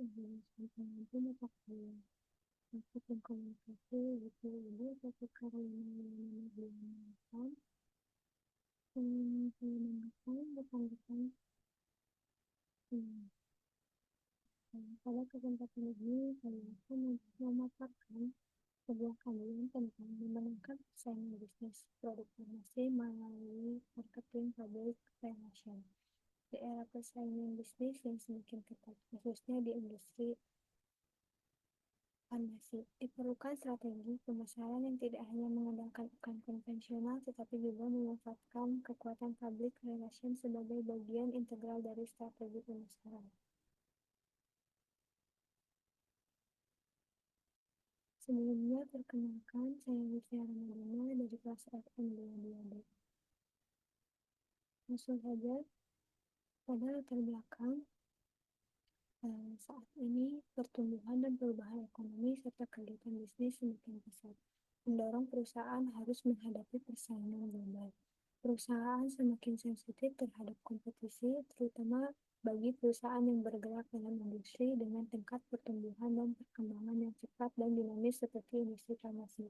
Itu mata kuliah masuk komunikasi gitu jadi satu karya yang diamalkan menggunakan rekan-rekan pada kesempatan ini saya akan memaparkan sebuah kajian tentang memenangkan persaingan bisnis produk farmasi melalui marketing public relation di era persaingan bisnis yang semakin ketat khususnya di industri farmasi. Diperlukan strategi pemasaran yang tidak hanya mengandalkan iklan konvensional, tetapi juga memanfaatkan kekuatan public relations sebagai bagian integral dari strategi pemasaran. Sebelumnya, perkenalkan, saya Lucia Ramadana dari kelas FM 22D. Langsung saja, pada latar belakang saat ini pertumbuhan dan perubahan ekonomi serta kegiatan bisnis semakin pesat, mendorong perusahaan harus menghadapi persaingan global. Perusahaan semakin sensitif terhadap kompetisi, terutama bagi perusahaan yang bergerak dalam industri dengan tingkat pertumbuhan dan perkembangan yang cepat dan dinamis seperti industri farmasi.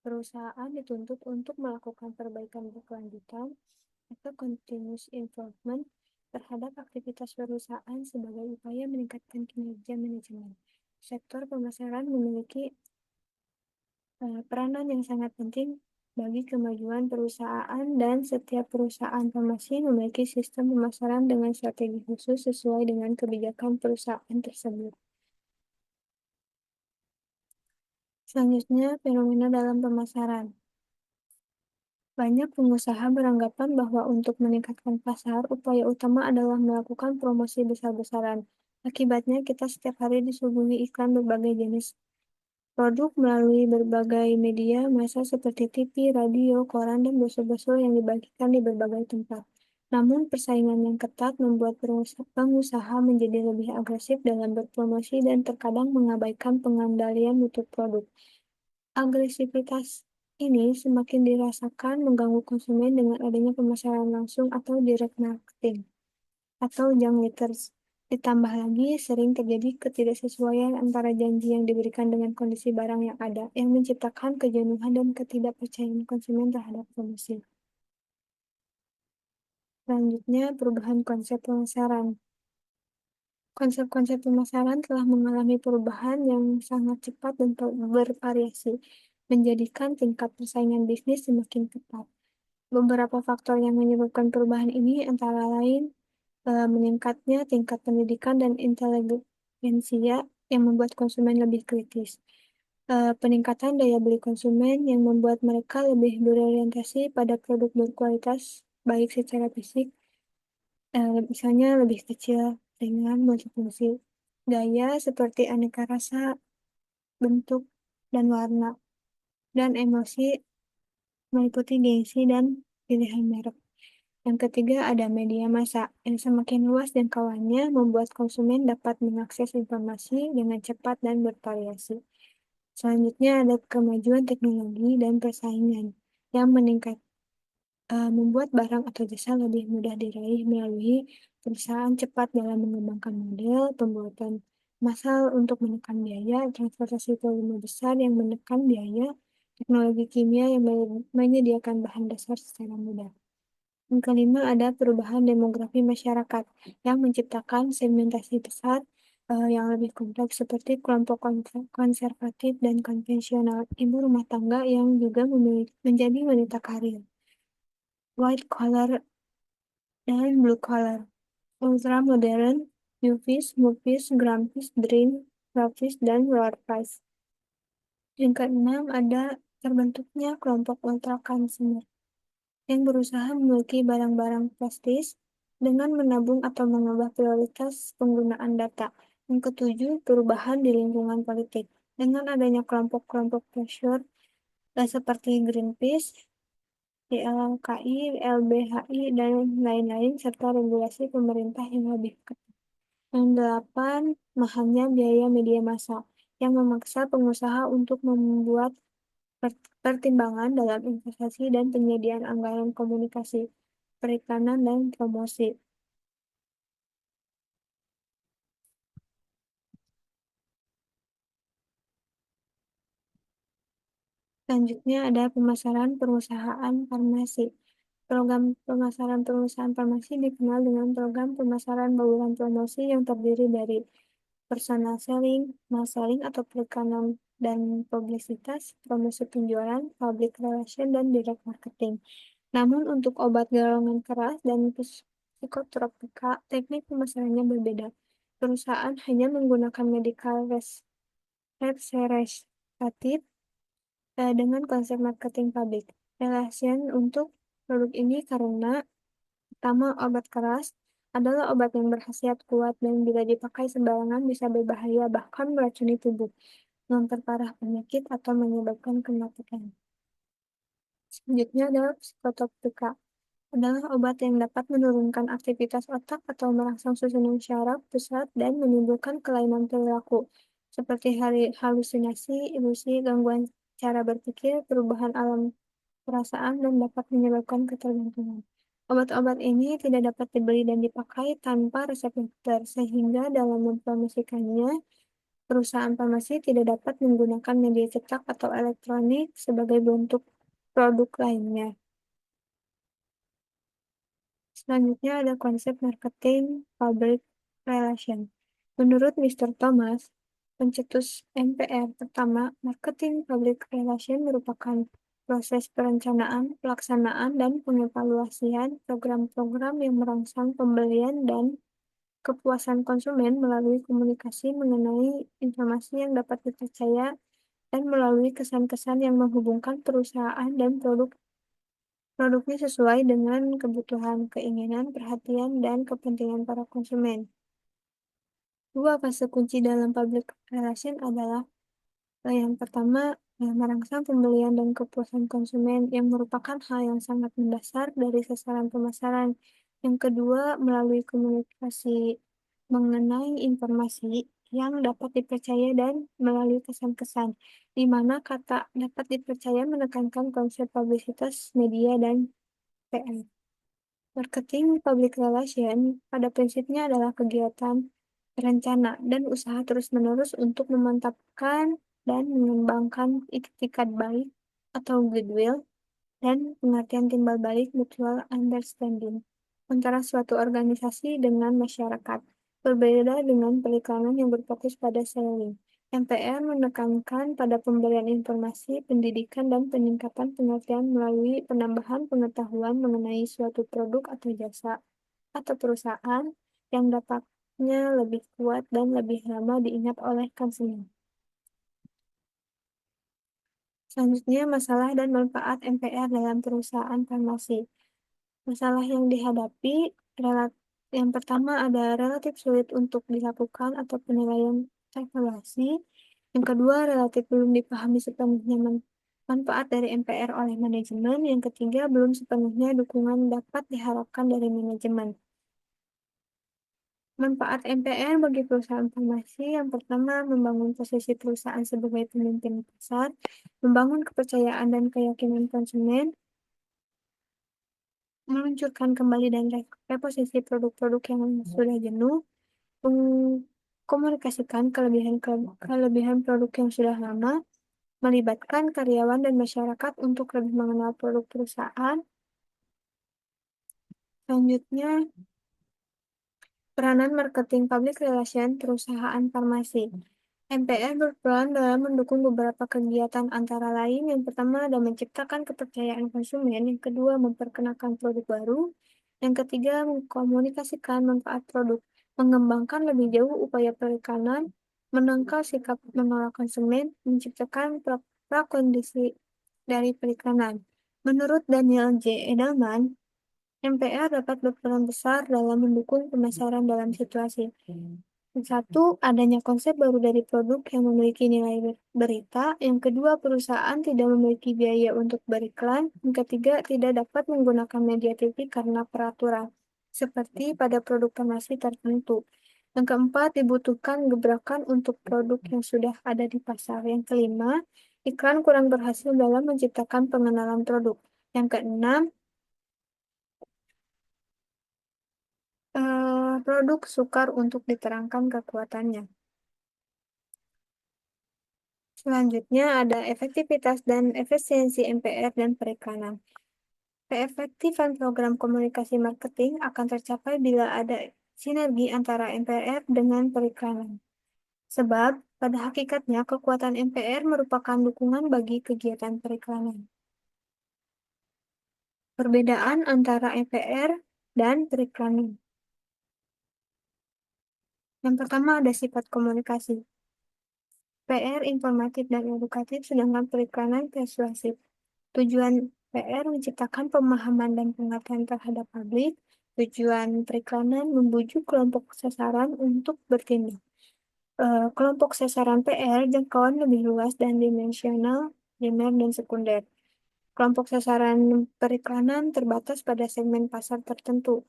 Perusahaan dituntut untuk melakukan perbaikan berkelanjutan atau continuous improvement terhadap aktivitas perusahaan sebagai upaya meningkatkan kinerja manajemen. Sektor pemasaran memiliki peranan yang sangat penting bagi kemajuan perusahaan dan setiap perusahaan farmasi memiliki sistem pemasaran dengan strategi khusus sesuai dengan kebijakan perusahaan tersebut. Selanjutnya, fenomena dalam pemasaran. Banyak pengusaha beranggapan bahwa untuk meningkatkan pasar, upaya utama adalah melakukan promosi besar-besaran. Akibatnya, kita setiap hari disuguhi iklan berbagai jenis produk melalui berbagai media massa seperti TV, radio, koran, dan brosur-brosur yang dibagikan di berbagai tempat. Namun, persaingan yang ketat membuat pengusaha menjadi lebih agresif dalam berpromosi dan terkadang mengabaikan pengendalian mutu produk. Agresivitas ini semakin dirasakan mengganggu konsumen dengan adanya pemasaran langsung atau direct marketing atau junk letters. Ditambah lagi, sering terjadi ketidaksesuaian antara janji yang diberikan dengan kondisi barang yang ada, yang menciptakan kejenuhan dan ketidakpercayaan konsumen terhadap promosi. Selanjutnya, perubahan konsep pemasaran. Konsep-konsep pemasaran telah mengalami perubahan yang sangat cepat dan bervariasi, menjadikan tingkat persaingan bisnis semakin ketat. Beberapa faktor yang menyebabkan perubahan ini antara lain meningkatnya tingkat pendidikan dan inteligensia yang membuat konsumen lebih kritis. Peningkatan daya beli konsumen yang membuat mereka lebih berorientasi pada produk berkualitas, baik secara fisik, misalnya lebih kecil, ringan, multifungsi. Gaya seperti aneka rasa, bentuk, dan warna, dan emosi meliputi gengsi dan pilihan merek. Yang ketiga ada media massa yang semakin luas jangkauannya membuat konsumen dapat mengakses informasi dengan cepat dan bervariasi. Selanjutnya ada kemajuan teknologi dan persaingan yang membuat barang atau jasa lebih mudah diraih melalui perusahaan cepat dalam mengembangkan model, pembuatan massal untuk menekan biaya, transportasi volume besar yang menekan biaya, teknologi kimia yang menyediakan bahan dasar secara mudah. Yang kelima ada perubahan demografi masyarakat yang menciptakan segmentasi besar yang lebih kompleks seperti kelompok konservatif dan konvensional, ibu rumah tangga yang juga menjadi wanita karir, white collar dan blue collar, ultra modern, UVs, movies, graphics, dream, graphics, dan lower price. Yang keenam ada terbentuknya kelompok ultra consumer yang berusaha memiliki barang-barang prestis dengan menabung atau mengubah prioritas penggunaan data. Yang ketujuh, perubahan di lingkungan politik. Dengan adanya kelompok-kelompok pressure seperti Greenpeace, YLKI, LBHI, dan lain-lain, serta regulasi pemerintah yang lebih ketat. Yang delapan, mahalnya biaya media massa yang memaksa pengusaha untuk membuat pertimbangan dalam investasi dan penyediaan anggaran komunikasi, periklanan, dan promosi. Selanjutnya ada pemasaran perusahaan farmasi. Program pemasaran perusahaan farmasi dikenal dengan program pemasaran bauran promosi yang terdiri dari personal selling, mass selling atau perikanan dan publisitas, promosi penjualan, public relation, dan direct marketing. Namun untuk obat golongan keras dan psikotropika, teknik pemasarannya berbeda. Perusahaan hanya menggunakan medical representative dengan konsep marketing public relation untuk produk ini karena pertama, obat keras adalah obat yang berkhasiat kuat dan bila dipakai sembarangan bisa berbahaya bahkan meracuni tubuh, memperparah penyakit atau menyebabkan kematian. Selanjutnya adalah psikotropika, adalah obat yang dapat menurunkan aktivitas otak atau merangsang susunan syaraf pusat dan menimbulkan kelainan perilaku, seperti halusinasi, ilusi, gangguan cara berpikir, perubahan alam perasaan, dan dapat menyebabkan ketergantungan. Obat-obat ini tidak dapat dibeli dan dipakai tanpa resep dokter, sehingga dalam mempromosikannya, perusahaan farmasi tidak dapat menggunakan media cetak atau elektronik sebagai bentuk produk lainnya. Selanjutnya ada konsep marketing public relation. Menurut Mr. Thomas, pencetus MPR pertama, marketing public relation merupakan proses perencanaan, pelaksanaan, dan pengevaluasian program-program yang merangsang pembelian dan kepuasan konsumen melalui komunikasi mengenai informasi yang dapat dipercaya dan melalui kesan-kesan yang menghubungkan perusahaan dan produknya sesuai dengan kebutuhan, keinginan, perhatian, dan kepentingan para konsumen. Dua fase kunci dalam public relation adalah yang pertama, merangsang pembelian dan kepuasan konsumen yang merupakan hal yang sangat mendasar dari sasaran pemasaran. Yang kedua, melalui komunikasi mengenai informasi yang dapat dipercaya dan melalui kesan-kesan, di mana kata dapat dipercaya menekankan konsep publisitas media dan PR. Marketing public relation pada prinsipnya adalah kegiatan rencana dan usaha terus-menerus untuk memantapkan dan mengembangkan itikat baik atau goodwill dan pengertian timbal balik mutual understanding antara suatu organisasi dengan masyarakat. Berbeda dengan periklanan yang berfokus pada selling. MPR menekankan pada pemberian informasi, pendidikan, dan peningkatan pengertian melalui penambahan pengetahuan mengenai suatu produk atau jasa atau perusahaan yang dapatnya lebih kuat dan lebih lama diingat oleh konsumen. Selanjutnya, masalah dan manfaat MPR dalam perusahaan farmasi. Masalah yang dihadapi yang pertama ada relatif sulit untuk dilakukan atau penilaian evaluasi. Yang kedua, relatif belum dipahami sepenuhnya manfaat dari MPR oleh manajemen. Yang ketiga, belum sepenuhnya dukungan dapat diharapkan dari manajemen. Manfaat MPR bagi perusahaan farmasi yang pertama, membangun posisi perusahaan sebagai pemimpin pasar, membangun kepercayaan dan keyakinan konsumen, meluncurkan kembali dan reposisi produk-produk yang sudah jenuh, mengkomunikasikan kelebihan produk yang sudah lama, melibatkan karyawan dan masyarakat untuk lebih mengenal produk perusahaan. Selanjutnya, peranan marketing public relation perusahaan farmasi. MPR berperan dalam mendukung beberapa kegiatan antara lain. Yang pertama ada menciptakan kepercayaan konsumen, yang kedua memperkenalkan produk baru, yang ketiga mengkomunikasikan manfaat produk, mengembangkan lebih jauh upaya perikanan, menangkal sikap menolak konsumen, menciptakan prakondisi dari perikanan. Menurut Daniel J. Edelman, MPR dapat berperan besar dalam mendukung pemasaran dalam situasi. Yang satu, adanya konsep baru dari produk yang memiliki nilai berita. Yang kedua, perusahaan tidak memiliki biaya untuk beriklan. Yang ketiga, tidak dapat menggunakan media TV karena peraturan, seperti pada produk farmasi tertentu. Yang keempat, dibutuhkan gebrakan untuk produk yang sudah ada di pasar. Yang kelima, iklan kurang berhasil dalam menciptakan pengenalan produk. Yang keenam, produk sukar untuk diterangkan kekuatannya. Selanjutnya ada efektivitas dan efisiensi MPR dan periklanan. Keefektifan program komunikasi marketing akan tercapai bila ada sinergi antara MPR dengan periklanan. Sebab, pada hakikatnya kekuatan MPR merupakan dukungan bagi kegiatan periklanan. Perbedaan antara MPR dan periklanan. Yang pertama ada sifat komunikasi. PR informatif dan edukatif, sedangkan periklanan persuasif. Tujuan PR menciptakan pemahaman dan pengertian terhadap publik. Tujuan periklanan membujuk kelompok sasaran untuk bertindak. Kelompok sasaran PR jangkauan lebih luas dan dimensional, primer dan sekunder. Kelompok sasaran periklanan terbatas pada segmen pasar tertentu.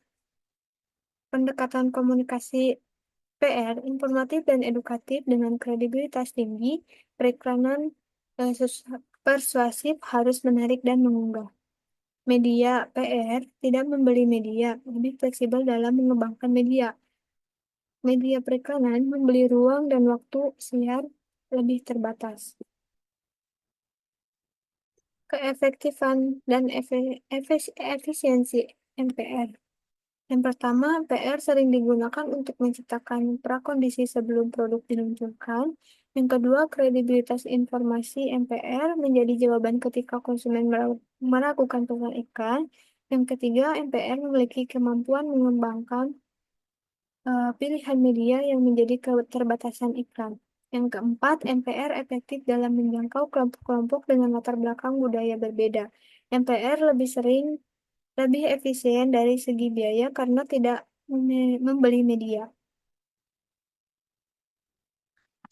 Pendekatan komunikasi PR, informatif dan edukatif dengan kredibilitas tinggi, periklanan persuasif harus menarik dan mengunggah. Media PR tidak membeli media, lebih fleksibel dalam mengembangkan media. Media periklanan membeli ruang dan waktu siar lebih terbatas. Keefektifan dan efisiensi MPR. Yang pertama, PR sering digunakan untuk menciptakan prakondisi sebelum produk diluncurkan. Yang kedua, kredibilitas informasi MPR menjadi jawaban ketika konsumen meragukan pesan iklan. Yang ketiga, MPR memiliki kemampuan mengembangkan pilihan media yang menjadi keterbatasan iklan. Yang keempat, MPR efektif dalam menjangkau kelompok-kelompok dengan latar belakang budaya berbeda. MPR lebih efisien dari segi biaya karena tidak membeli media.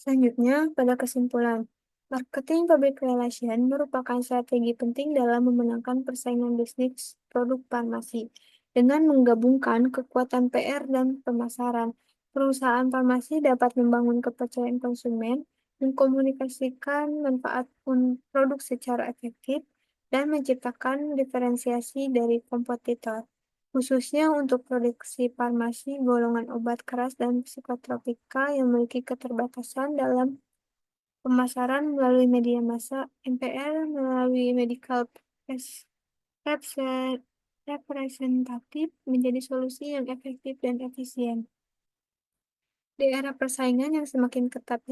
Selanjutnya, pada kesimpulan, marketing public relation merupakan strategi penting dalam memenangkan persaingan bisnis produk farmasi. Dengan menggabungkan kekuatan PR dan pemasaran, perusahaan farmasi dapat membangun kepercayaan konsumen, mengkomunikasikan manfaat produk secara efektif, dan menciptakan diferensiasi dari kompetitor, khususnya untuk produksi farmasi, golongan obat keras, dan psikotropika yang memiliki keterbatasan dalam pemasaran melalui media massa. MPR melalui medical representatif menjadi solusi yang efektif dan efisien. Di era persaingan yang semakin ketat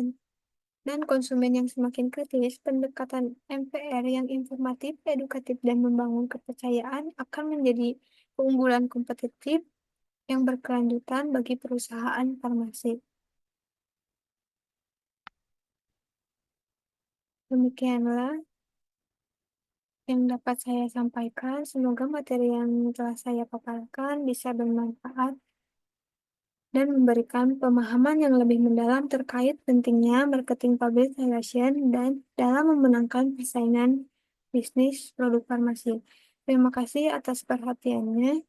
dan konsumen yang semakin kritis, pendekatan MPR yang informatif, edukatif, dan membangun kepercayaan akan menjadi keunggulan kompetitif yang berkelanjutan bagi perusahaan farmasi. Demikianlah yang dapat saya sampaikan. Semoga materi yang telah saya paparkan bisa bermanfaat dan memberikan pemahaman yang lebih mendalam terkait pentingnya marketing public relation dan dalam memenangkan persaingan bisnis produk farmasi. Terima kasih atas perhatiannya.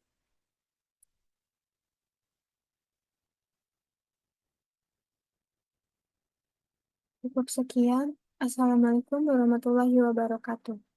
Cukup sekian. Assalamualaikum warahmatullahi wabarakatuh.